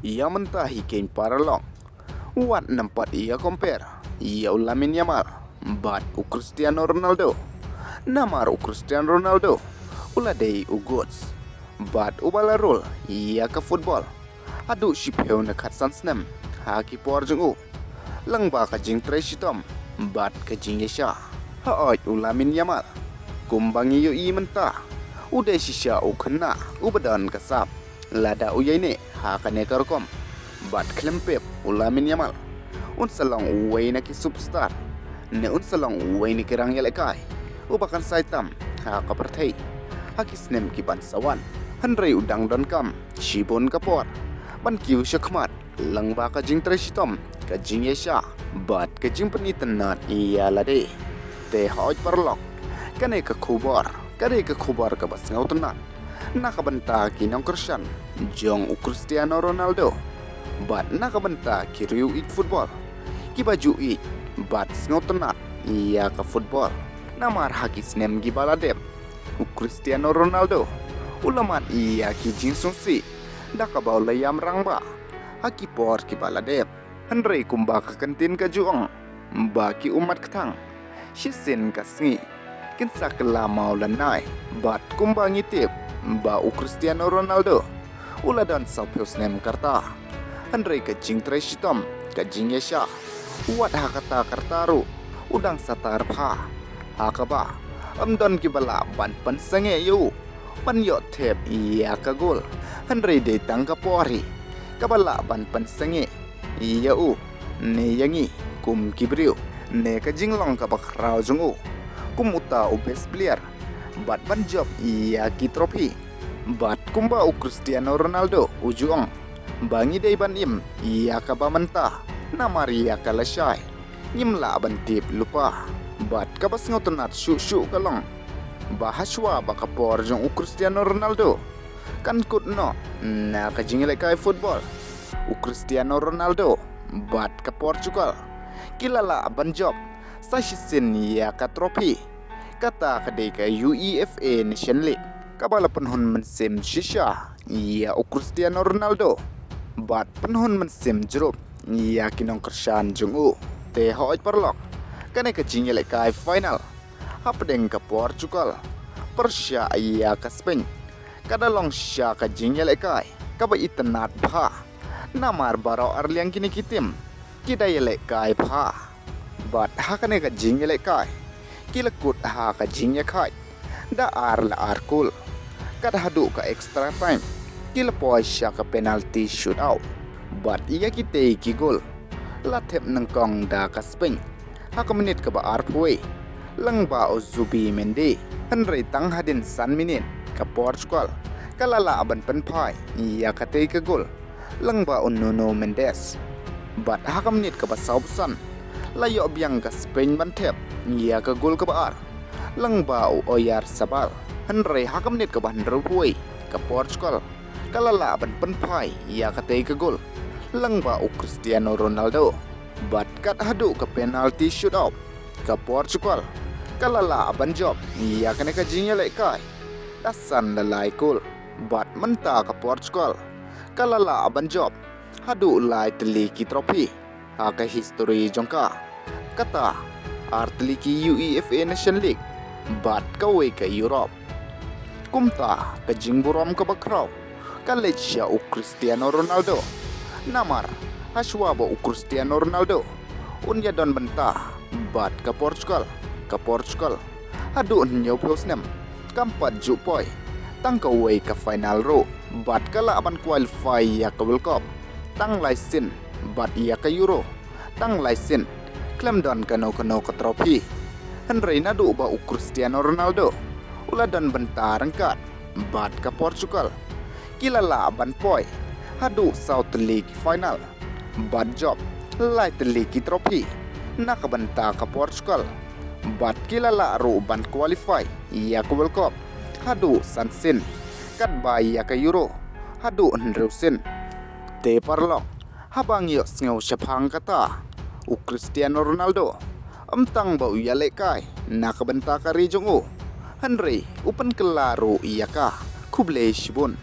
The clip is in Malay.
Ia mentahi kain paralong. Wat nampak ia compare. Ia ulamin Yamal. Bat u Cristiano Ronaldo. Namar u Cristiano Ronaldo. Uladei u goods. Bat u balarul. Ia ke football. Adu shipeu nakat sansnem. Haki porjung u. Langba ka jing treshitom. Bat ka jing yesha. Haoj ulamin Yamal. Kumbangi yu i mentah. Udah shisha u kena. Ubadan kasap. Lada u yaine. Hakane karkom. Bat klempep ulamin Yamal. Un salong uway na ki superstar. Ne un salong uway ni kirang ialehkai. Ubakan saitam. Hakapertay. Hakisnem ki bansawan. Hynrei udang don kam. Shibon kapor. Ban kiu syakmat. Langba ka jing treshitom. Ka jing yesha. Bat ka jing penitenat iya lade. Te hoj parlok. Kane ka khubor. Kane ka khubor ka bas ngautenat. Nakabenta ki nong Krisyan. Jong u Cristiano Ronaldo. Bat nakabenta ki riu ik football. Ki baju ik. Bat ngautenat iya ka football. Namar hakis nem gi baladem. U Cristiano Ronaldo. Ulaman iya ki jing sungsi. Dakabau layam rangba. Haki por ki baladem. Hynrei kumba ka kantin ka juong. Baki umat ketang. Shisin ka sngi. Kinsa kela mau lanai. Bat kumba ngitip. Ba u Cristiano Ronaldo. Uladan saupius nem karta. Hynrei ka jing treshitom. Ka jing yesha. Wat hakata kartaru. Udang satar pha. Hakaba. Amdon ki bala ban pan sange yu. Ban yot tep iya ka gol. Hynrei de tang ka pori. Kabala ban pan sange. Iya u. Ne yangi. Kum kibriu. Ne ka jinglong ka bakrao jung u. Kum uta u best player. Bat ban job iya ki trofi. Bat kumba u Cristiano Ronaldo ujuong. Bangi day ban im iya ka ba manta. Namari iya ka lashay. Nyimla ban tip lupa. Bat ka bas ngotonat syu ka long. Bahaswa baka por jong u Cristiano Ronaldo. Kan kut no. Na ka ialehkai football. U Cristiano Ronaldo. Bat ka Portugal. Kilala ban job. Sashisin iya ka trofi. Kata kadai ka UEFA Nation League. Kabala penhun mensim shisha. Iya u Cristiano Ronaldo. Bat penhun mensim Europe. Iya kinong Krisyan jung u. Te hoj parlok. Kane ka ialehkai final. Hapdeng ka Portugal. Persia iya ka Spain. Kadalong sya ka ialehkai. Kaba itenat bha. Namar barau arliang kini kitim. Kita ialehkai bha. Bat hakane ka ialehkai. Kilakut ha ka ialehkai. Da ar la arkul. Kada hadu ka extra time. Kilapoy sya ka penalty shootout. Bat iya kitay ki gol. Latep ng kong da ka Spain. Haka menit ka ba arpway. Langba o Zubi Mendy. Hynrei tang hadin san minit ka Portugal. Kalala aban penpay. Iya katay ka gol. Langba o Nuno Mendes. Bat haka menit ka ba saubusan. Layo biyang ka Spain bantep. Iya ka gol ka ba ar. Langba o Oyar Sabal. Hynrei haka menit ka ba hanrei ka Portugal. Kalala aban penpay. Iya katay ka gol. Langba o Cristiano Ronaldo. Bat kat hadu ka penalty shootout ka Portugal. Kalala aban job. Iya kane ka ialehkai. Dasan lalai kul. Bat menta ka Portugal. Kalala aban job. Hadu lai teliki trofi. Haka history jongka. Kata arteliki UEFA Nation League. Bat kawe ka Europe. Kumta ka jingburom ka bakraw. Kaletsya u Cristiano Ronaldo. Namar haswaba u Cristiano Ronaldo. Unya don benta. Bat ka Portugal. Ka Portugal. Hadu nyaw piosnem. Kampat jupoy. Tang kawe ka final ro. Bat kala aban qualify ya ka World Cup. Tang laisin. Bat iya ka Euro. Tang laisin. Klem don kano ka trofi. Hynrei nadu ba u Cristiano Ronaldo. Uladan benta rangkat. Bat ka Portugal. Kilala ban poy. Hadu South League final. Bat job. Light League trofi. Nakabenta ka Portugal. Bat kilala ro ban qualify. Iya ka World Cup. Hadu sansin. Kat ba iya ka Euro. Hadu nreusin. Te parlok. Habang yo sngaw Shaphang kata. U Cristiano Ronaldo. Amtang ba u ialehkai. Nakabenta ka rijong u. Hynrei upan kelaro iaka. Kuble shibun.